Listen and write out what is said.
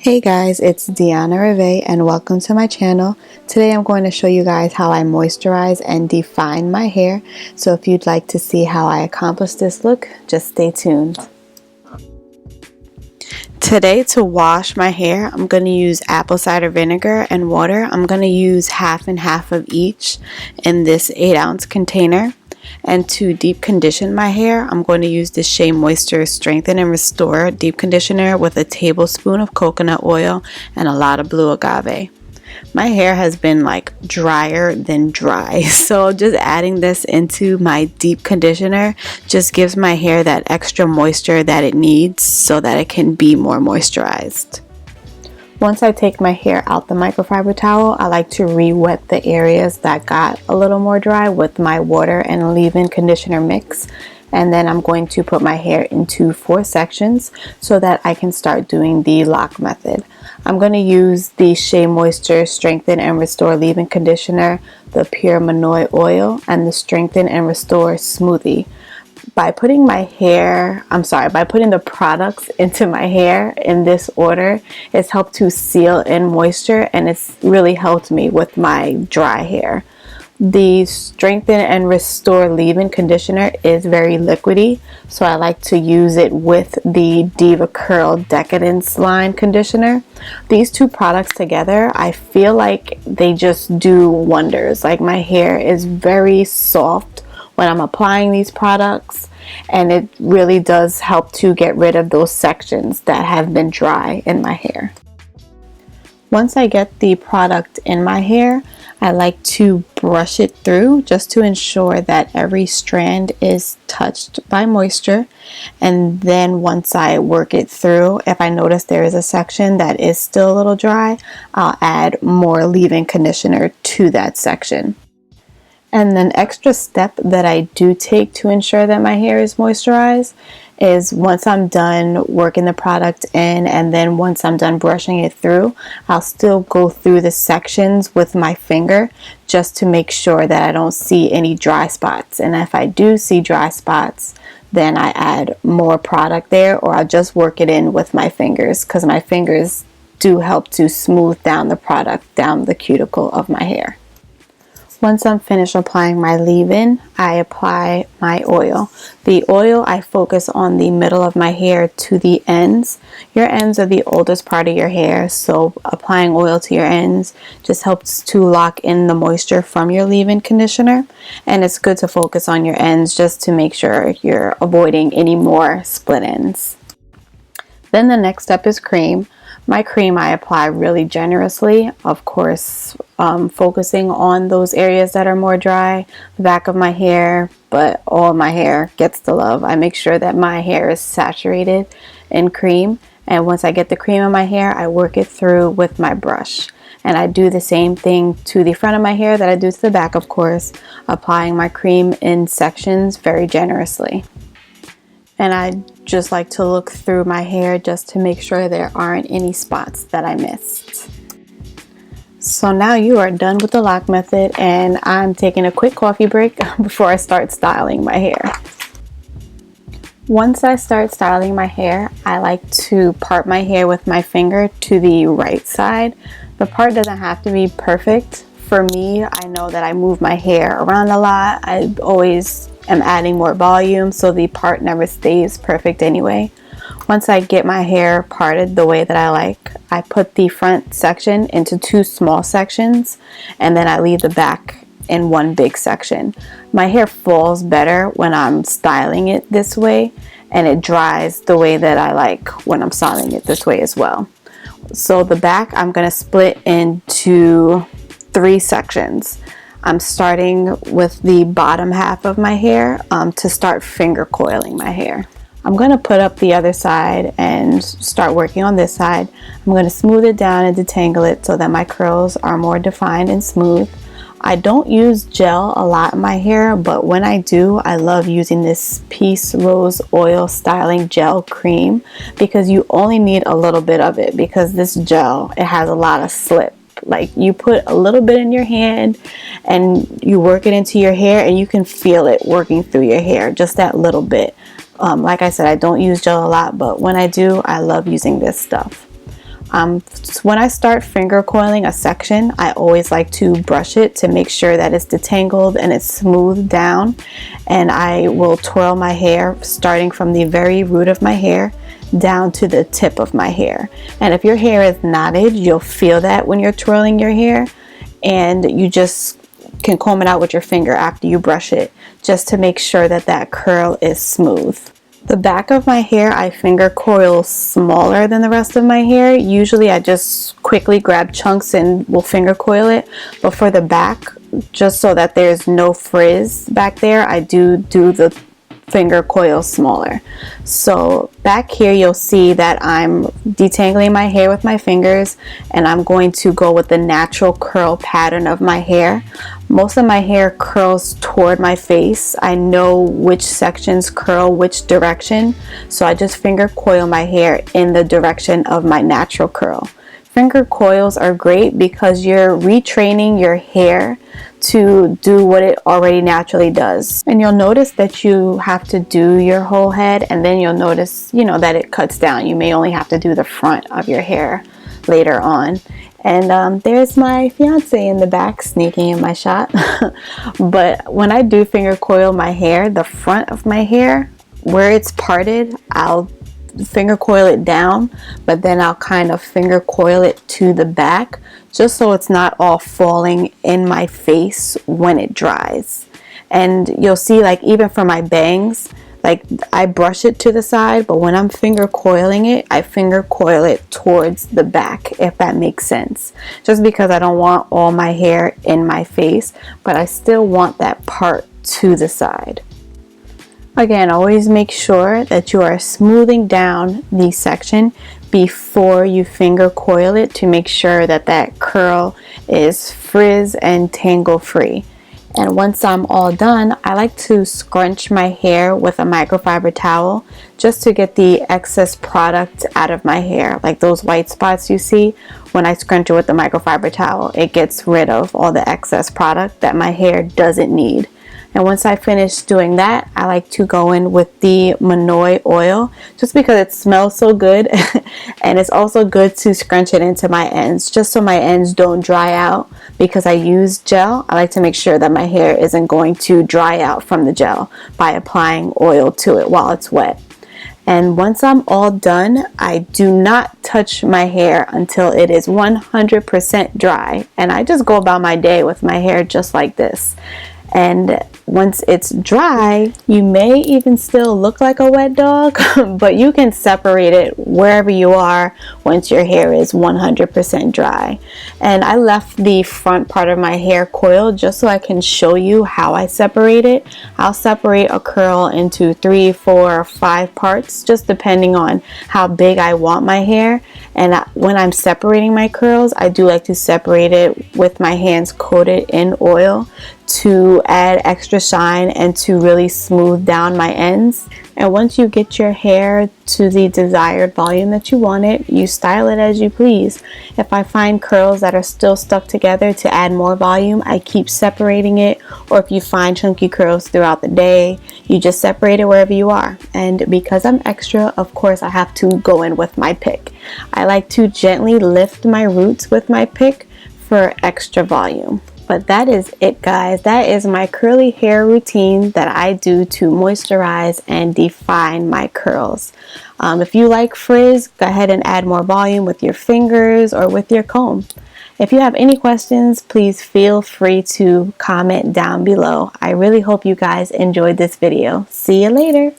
Hey guys, it's DeannaReveEx and welcome to my channel. Today I'm going to show you guys how I moisturize and define my hair. So if you'd like to see how I accomplish this look, just stay tuned. Today to wash my hair, I'm going to use apple cider vinegar and water. I'm going to use half and half of each in this 8-ounce container. And to deep condition my hair, I'm going to use the Shea Moisture Strengthen and Restore Deep Conditioner with a tablespoon of coconut oil and a lot of blue agave. My hair has been like drier than dry, so just adding this into my deep conditioner just gives my hair that extra moisture that it needs so that it can be more moisturized. Once I take my hair out the microfiber towel, I like to re-wet the areas that got a little more dry with my water and leave-in conditioner mix. And then I'm going to put my hair into 4 sections so that I can start doing the lock method. I'm going to use the Shea Moisture Strengthen and Restore Leave-In Conditioner, the Pure Monoi Oil, and the Strengthen and Restore Smoothie. By putting the products into my hair in this order, it's helped to seal in moisture and it's really helped me with my dry hair. The Strengthen and Restore Leave-In Conditioner is very liquidy, so I like to use it with the Diva Curl Decadence line conditioner. These two products together, I feel like they just do wonders. Like my hair is very soft when I'm applying these products, and it really does help to get rid of those sections that have been dry in my hair. Once I get the product in my hair, I like to brush it through just to ensure that every strand is touched by moisture. And then once I work it through, if I notice there is a section that is still a little dry, I'll add more leave-in conditioner to that section. And an extra step that I do take to ensure that my hair is moisturized is once I'm done working the product in, and then once I'm done brushing it through, I'll still go through the sections with my finger just to make sure that I don't see any dry spots. And if I do see dry spots, then I add more product there, or I'll just work it in with my fingers, because my fingers do help to smooth down the product down the cuticle of my hair. Once I'm finished applying my leave-in, I apply my oil. The oil, I focus on the middle of my hair to the ends. Your ends are the oldest part of your hair, so applying oil to your ends just helps to lock in the moisture from your leave-in conditioner. And it's good to focus on your ends just to make sure you're avoiding any more split ends. Then the next step is cream. My cream I apply really generously, of course, focusing on those areas that are more dry, the back of my hair, but all my hair gets the love. I make sure that my hair is saturated in cream, and once I get the cream in my hair, I work it through with my brush. And I do the same thing to the front of my hair that I do to the back, of course, applying my cream in sections very generously. And I just like to look through my hair just to make sure there aren't any spots that I missed. So now you are done with the lock method, and I'm taking a quick coffee break before I start styling my hair. Once I start styling my hair, I like to part my hair with my finger to the right side. The part doesn't have to be perfect. For me, I know that I move my hair around a lot. I always am adding more volume, so the part never stays perfect anyway. Once I get my hair parted the way that I like, I put the front section into 2 small sections, and then I leave the back in 1 big section. My hair falls better when I'm styling it this way, and it dries the way that I like when I'm styling it this way as well. So the back I'm going to split into 3 sections. I'm starting with the bottom half of my hair to start finger coiling my hair. I'm going to put up the other side and start working on this side. I'm going to smooth it down and detangle it so that my curls are more defined and smooth. I don't use gel a lot in my hair, but when I do, I love using this Peace Rose Oil Styling Gel Cream, because you only need a little bit of it, because this gel, it has a lot of slip. Like, you put a little bit in your hand and you work it into your hair, and you can feel it working through your hair, just that little bit. Like I said, I don't use gel a lot, but when I do, I love using this stuff. When I start finger coiling a section, I always like to brush it to make sure that it's detangled and it's smoothed down. And I will twirl my hair starting from the very root of my hair down to the tip of my hair. And if your hair is knotted, you'll feel that when you're twirling your hair, and you just can comb it out with your finger after you brush it, just to make sure that that curl is smooth. The back of my hair, I finger coil smaller than the rest of my hair. Usually I just quickly grab chunks and will finger coil it, but for the back, just so that there's no frizz back there, I do the finger coil smaller. So back here you'll see that I'm detangling my hair with my fingers, and I'm going to go with the natural curl pattern of my hair. Most of my hair curls toward my face. I know which sections curl which direction, so I just finger coil my hair in the direction of my natural curl. Finger coils are great because you're retraining your hair to do what it already naturally does. And you'll notice that you have to do your whole head, and then you'll notice, that it cuts down. You may only have to do the front of your hair later on. And there's my fiance in the back sneaking in my shot. But when I do finger coil my hair, the front of my hair, where it's parted, I'll finger coil it down, but then I'll kind of finger coil it to the back, just so it's not all falling in my face when it dries. And you'll see, like, even for my bangs, like, I brush it to the side, but when I'm finger coiling it, I finger coil it towards the back, if that makes sense. Just because I don't want all my hair in my face, but I still want that part to the side. Again, always make sure that you are smoothing down the section before you finger coil it, to make sure that that curl is frizz and tangle free. And once I'm all done, I like to scrunch my hair with a microfiber towel just to get the excess product out of my hair. Like those white spots you see, when I scrunch it with the microfiber towel, it gets rid of all the excess product that my hair doesn't need. And once I finish doing that, I like to go in with the Monoi oil, just because it smells so good. And it's also good to scrunch it into my ends, just so my ends don't dry out. Because I use gel, I like to make sure that my hair isn't going to dry out from the gel by applying oil to it while it's wet. And once I'm all done, I do not touch my hair until it is 100% dry. And I just go about my day with my hair just like this. And once it's dry, you may even still look like a wet dog, but you can separate it wherever you are once your hair is 100% dry. And I left the front part of my hair coiled just so I can show you how I separate it. I'll separate a curl into 3, 4, 5 parts, just depending on how big I want my hair. And when I'm separating my curls, I do like to separate it with my hands coated in oil to add extra shine and to really smooth down my ends. And once you get your hair to the desired volume that you want it, you style it as you please. If I find curls that are still stuck together, to add more volume, I keep separating it. Or if you find chunky curls throughout the day, you just separate it wherever you are. And because I'm extra, of course, I have to go in with my pick. I like to gently lift my roots with my pick for extra volume. But that is it, guys. That is my curly hair routine that I do to moisturize and define my curls. If you like frizz, go ahead and add more volume with your fingers or with your comb. If you have any questions, please feel free to comment down below. I really hope you guys enjoyed this video. See you later.